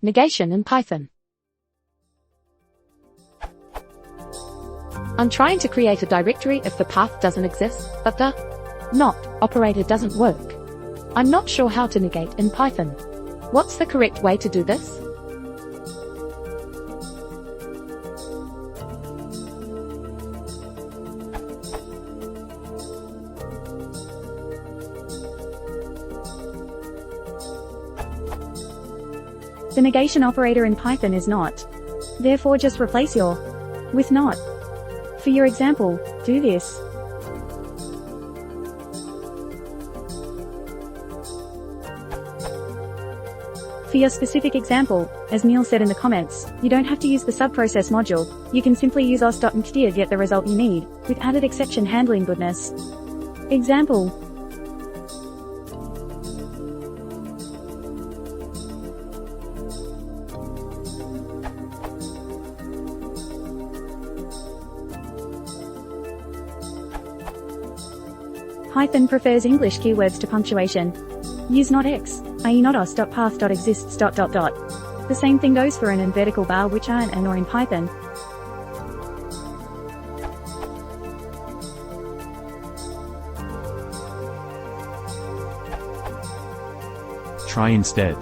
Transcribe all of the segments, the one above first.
Negation in Python. I'm trying to create a directory if the path doesn't exist, but the not operator doesn't work. I'm not sure how to negate in Python. What's the correct way to do this? The negation operator in Python is not. Therefore just replace your with not. For your example, do this. For your specific example, as Neil said in the comments, you don't have to use the subprocess module, you can simply use os.and to get the result you need, with added exception handling goodness. Example. Python prefers English keywords to punctuation. Use not x, i.e. not os.path.exists ... The same thing goes for an and vertical bar, which aren't and or in Python. Try instead.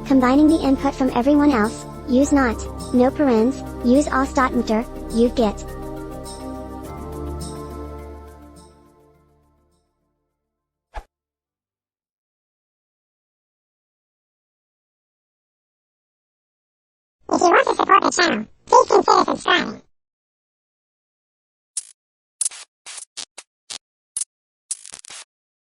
Combining the input from everyone else, use not, no parens, use os.mter, you get. If you want to support the channel, please consider subscribing.